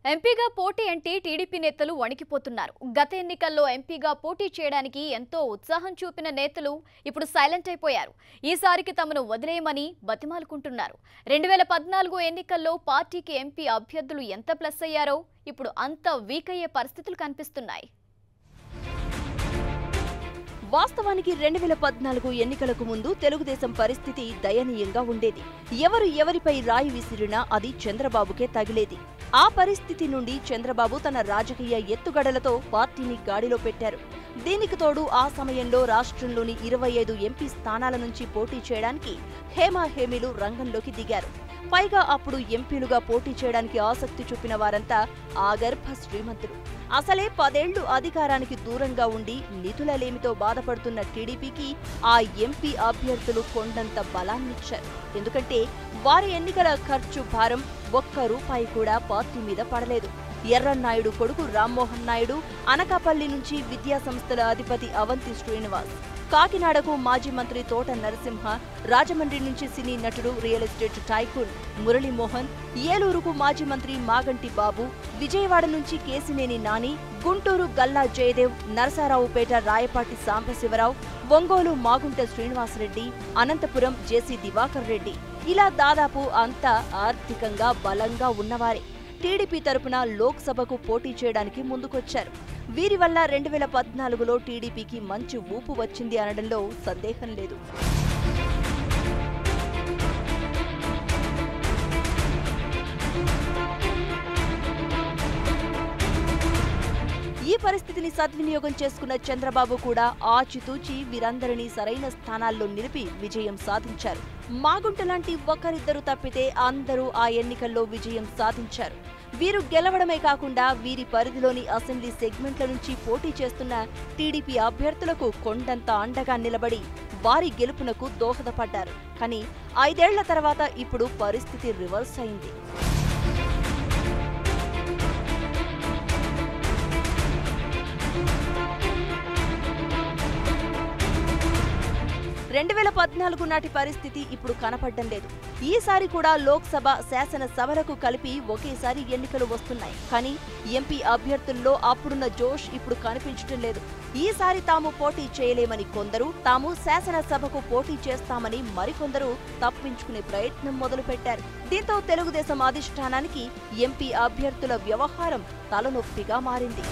ఎంపీగా పోటీ అంటే టీడీపీ నేతలు వణికిపోతున్నారు. గత ఎన్నికల్లో ఎంపీగా పోటీ చేయడానికి ఎంతో ఉత్సాహం చూపిన నేతలు ఇప్పుడు సైలెంట్ అయిపోయారు. ఈసారికి తమను వదిలేయమని బతిమాలుకుంటున్నారు. 2014 ఎన్నికల్లో పార్టీకి ఎంపీ అభ్యర్థులు ఎంత ప్లస్ అయ్యారో ఇప్పుడు అంత వీక్ అయ్యే పరిస్థితులు కనిపిస్తున్నాయి. వాస్తవానికి 2014 ఎన్నికలకు ముందు తెలుగుదేశం పరిస్థితి దయనీయంగా ఉండేది. ఎవరిపై రాయి విసిరినా అది చంద్రబాబుకే తగిలేది. ఆ పరిస్థితి నుండి చంద్రబాబు తన రాజకీయ ఎత్తుగడలతో పార్టీని గాడిలో పెట్టారు. దీనికి తోడు ఆ సమయంలో రాష్ట్రంలోని 25 ఎంపీ స్థానాల నుంచి పోటీ చేయడానికి హేమాహేమీలు రంగంలోకి దిగారు. పైగా అప్పుడు ఎంపీలుగా పోటీ చేయడానికి ఆసక్తి చూపిన వారంతా ఆగర్భ శ్రీమంతులు. అసలే 10 ఏళ్లు అధికారానికి దూరంగా ఉండి నిధులలేమితో బాధపడుతున్న టీడీపీకి ఆ ఎంపీ అభ్యర్థులు కొండంత బలాన్నిచ్చారు. ఎందుకంటే వారి ఎన్నికల ఖర్చు భారం ఒక్క రూపాయి కూడా పార్టీ మీద పడలేదు. ఎర్రన్నాయుడు కొడుకు రామ్మోహన్ నాయుడు, అనకాపల్లి నుంచి విద్యా సంస్థల అధిపతి అవంతి శ్రీనివాస్, కాకినాడకు మాజీ మంత్రి తోట నరసింహ, రాజమండ్రి నుంచి సినీ నటుడు రియల్ ఎస్టేట్ టైకూన్ మురళీమోహన్, ఏలూరుకు మాజీ మంత్రి మాగంటి బాబు, విజయవాడ నుంచి కేసినేని నాని, గుంటూరు గల్లా జయదేవ్, నరసరావుపేట రాయపాటి సాంబశివరావు, ఒంగోలు మాగుంట శ్రీనివాసరెడ్డి, అనంతపురం జేసీ దివాకర్ రెడ్డి, ఇలా దాదాపు అంతా ఆర్థికంగా బలంగా ఉన్నవారే టీడీపీ తరపున లోక్సభకు పోటీ చేయడానికి ముందుకొచ్చారు. వీరి వల్ల 2014లో టీడీపీకి మంచి ఊపు వచ్చింది అనడంలో సందేహం లేదు. ఈ పరిస్థితిని సద్వినియోగం చేసుకున్న చంద్రబాబు కూడా ఆచితూచి వీరందరినీ సరైన స్థానాల్లో నిలిపి విజయం సాధించారు. మాగుంట లాంటి ఒకరిద్దరు తప్పితే అందరూ ఆ ఎన్నికల్లో విజయం సాధించారు. వీరు గెలవడమే కాకుండా వీరి పరిధిలోని అసెంబ్లీ సెగ్మెంట్ల నుంచి పోటీ చేస్తున్న టీడీపీ అభ్యర్థులకు కొండంత అండగా నిలబడి వారి గెలుపునకు దోహదపడ్డారు. కానీ 5 ఏళ్ల తర్వాత ఇప్పుడు పరిస్థితి రివర్స్ అయింది. 2014 నాటి పరిస్థితి ఇప్పుడు కనపడ్డం లేదు. ఈసారి కూడా లోక్సభ, శాసనసభలకు కలిపి ఒకేసారి ఎన్నికలు వస్తున్నాయి. కానీ ఎంపీ అభ్యర్థుల్లో అప్పుడున్న జోష్ ఇప్పుడు కనిపించడం లేదు. ఈసారి తాము పోటీ చేయలేమని కొందరు, తాము శాసనసభకు పోటీ చేస్తామని మరికొందరు తప్పించుకునే ప్రయత్నం మొదలుపెట్టారు. దీంతో తెలుగుదేశం అధిష్టానానికి ఎంపీ అభ్యర్థుల వ్యవహారం తలనొప్పిగా మారింది.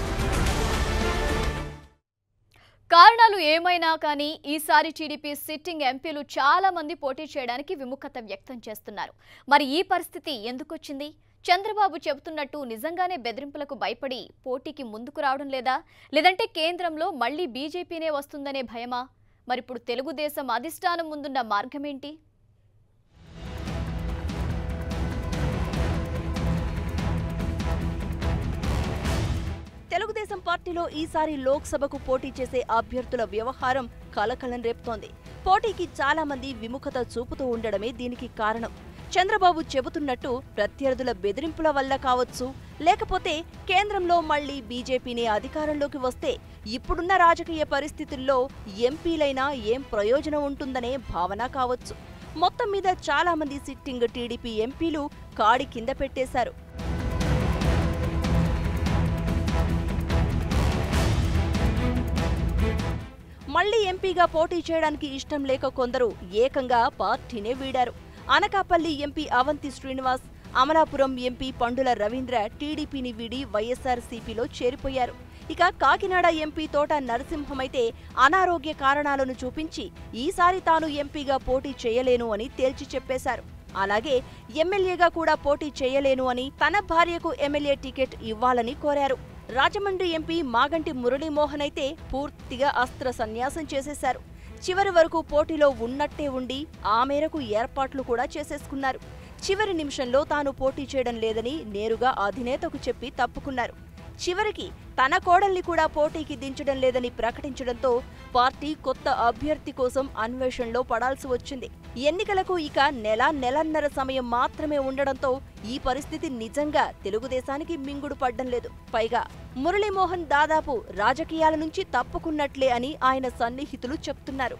కారణాలు ఏమైనా కానీ ఈసారి టీడీపీ సిట్టింగ్ ఎంపీలు చాలా మంది పోటీ చేయడానికి విముఖత వ్యక్తం చేస్తున్నారు. మరి ఈ పరిస్థితి ఎందుకొచ్చింది? చంద్రబాబు చెబుతున్నట్టు నిజంగానే బెదిరింపులకు భయపడి పోటీకి ముందుకు రావడం లేదా? లేదంటే కేంద్రంలో మళ్లీ బీజేపీనే వస్తుందనే భయమా? మరిప్పుడు తెలుగుదేశం అధిష్టానం ముందున్న మార్గమేంటి? తెలుగుదేశం పార్టీలో ఈసారి లోక్సభకు పోటీ చేసే అభ్యర్థుల వ్యవహారం కలకలం రేపుతోంది. పోటీకి చాలా మంది విముఖత చూపుతూ ఉండడమే దీనికి కారణం. చంద్రబాబు చెబుతున్నట్టు ప్రత్యర్థుల బెదిరింపుల వల్ల కావచ్చు, లేకపోతే కేంద్రంలో మళ్లీ బీజేపీనే అధికారంలోకి వస్తే ఇప్పుడున్న రాజకీయ పరిస్థితుల్లో ఎంపీలైనా ఏం ప్రయోజనం ఉంటుందనే భావన కావచ్చు. మొత్తం మీద చాలా మంది సిట్టింగ్ టీడీపీ ఎంపీలు కాడి కింద పెట్టేశారు. మళ్లీ ఎంపీగా పోటీ చేయడానికి ఇష్టం లేక కొందరు ఏకంగా పార్టీనే వీడారు. అనకాపల్లి ఎంపీ అవంతి శ్రీనివాస్, అమలాపురం ఎంపీ పండుల రవీంద్ర టీడీపీని వీడి వైఎస్ఆర్సీపీలో చేరిపోయారు. ఇక కాకినాడ ఎంపీ తోట నరసింహమైతే అనారోగ్య కారణాలను చూపించి ఈసారి తాను ఎంపీగా పోటీ చేయలేను అని తేల్చి చెప్పేశారు. అలాగే ఎమ్మెల్యేగా కూడా పోటీ చేయలేను అని తన భార్యకు ఎమ్మెల్యే టికెట్ ఇవ్వాలని కోరారు. రాజమండ్రి ఎంపీ మాగంటి మురళీమోహన్ అయితే పూర్తిగా అస్త్ర సన్యాసం చేసేశారు. చివరి వరకు పోటీలో ఉన్నట్టే ఉండి ఆ మేరకు ఏర్పాట్లు కూడా చేసేసుకున్నారు. చివరి నిమిషంలో తాను పోటీ చేయడం లేదని నేరుగా అధినేతకు చెప్పి తప్పుకున్నారు. చివరికి తన కోడల్ని కూడా పోటీకి దించడం లేదని ప్రకటించడంతో పార్టీ కొత్త అభ్యర్థి కోసం అన్వేషణలో పడాల్సి వచ్చింది. ఎన్నికలకు ఇక నెలన్నర సమయం మాత్రమే ఉండడంతో ఈ పరిస్థితి నిజంగా తెలుగుదేశానికి మింగుడు పడ్డం లేదు. పైగా మురళీమోహన్ దాదాపు రాజకీయాల నుంచి తప్పుకున్నట్లే అని ఆయన సన్నిహితులు చెప్తున్నారు.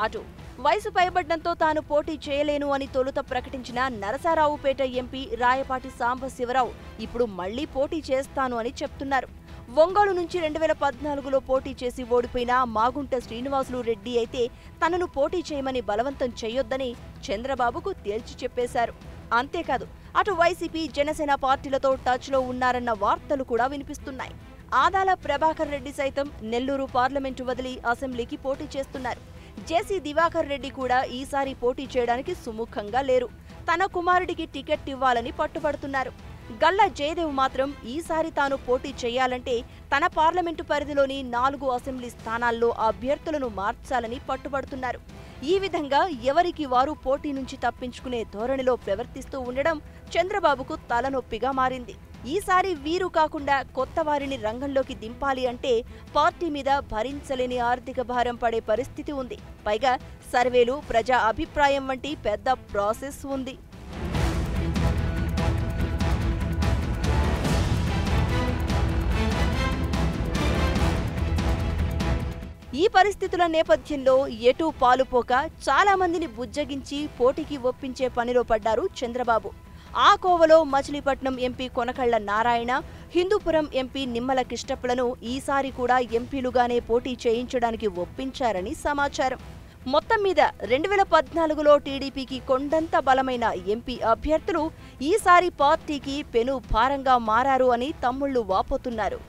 అటు వయసు పైబడ్డంతో తాను పోటీ చేయలేను అని తొలుత ప్రకటించిన నరసరావుపేట ఎంపీ రాయపాటి సాంబశివరావు ఇప్పుడు మళ్లీ పోటీ చేస్తాను అని చెప్తున్నారు. ఒంగోలు నుంచి 2014లో పోటీ చేసి ఓడిపోయిన మాగుంట శ్రీనివాసులు రెడ్డి అయితే తనను పోటీ చేయమని బలవంతం చేయొద్దని చంద్రబాబుకు తేల్చి చెప్పేశారు. అంతేకాదు అటు వైసీపీ జనసేన పార్టీలతో టచ్లో ఉన్నారన్న వార్తలు కూడా వినిపిస్తున్నాయి. ఆదాల ప్రభాకర్ రెడ్డి సైతం నెల్లూరు పార్లమెంటు వదిలి అసెంబ్లీకి పోటీ చేస్తున్నారు. జేసీ దివాకర్ రెడ్డి కూడా ఈసారి పోటీ చేయడానికి సుముఖంగా లేరు. తన కుమారుడికి టికెట్ ఇవ్వాలని పట్టుబడుతున్నారు. గల్లా జయదేవ్ మాత్రం ఈసారి తాను పోటీ చేయాలంటే తన పార్లమెంటు పరిధిలోని 4 అసెంబ్లీ స్థానాల్లో అభ్యర్థులను మార్చాలని పట్టుబడుతున్నారు. ఈ విధంగా ఎవరికి వారు పోటీ నుంచి తప్పించుకునే ధోరణిలో ప్రవర్తిస్తూ ఉండడం చంద్రబాబుకు తలనొప్పిగా మారింది. ఈసారి వీరు కాకుండా కొత్త వారిని రంగంలోకి దింపాలి అంటే పార్టీ మీద భరించలేని ఆర్థిక భారం పడే పరిస్థితి ఉంది. పైగా సర్వేలు, ప్రజా అభిప్రాయం వంటి పెద్ద ప్రాసెస్ ఉంది. ఈ పరిస్థితుల నేపథ్యంలో ఎటూ పాలుపోక చాలా మందిని బుజ్జగించి పోటీకి ఒప్పించే పనిలో పడ్డారు చంద్రబాబు. ఆ కోవలో మచిలీపట్నం ఎంపీ కొనకళ్ల నారాయణ, హిందూపురం ఎంపీ నిమ్మల కిష్టప్పలను ఈసారి కూడా ఎంపీలుగానే పోటీ చేయించడానికి ఒప్పించారని సమాచారం. మొత్తం మీద 2014లో టీడీపీకి కొండంత బలమైన ఎంపీ అభ్యర్థులు ఈసారి పార్టీకి పెను భారంగా మారారు అని తమ్ముళ్లు వాపోతున్నారు.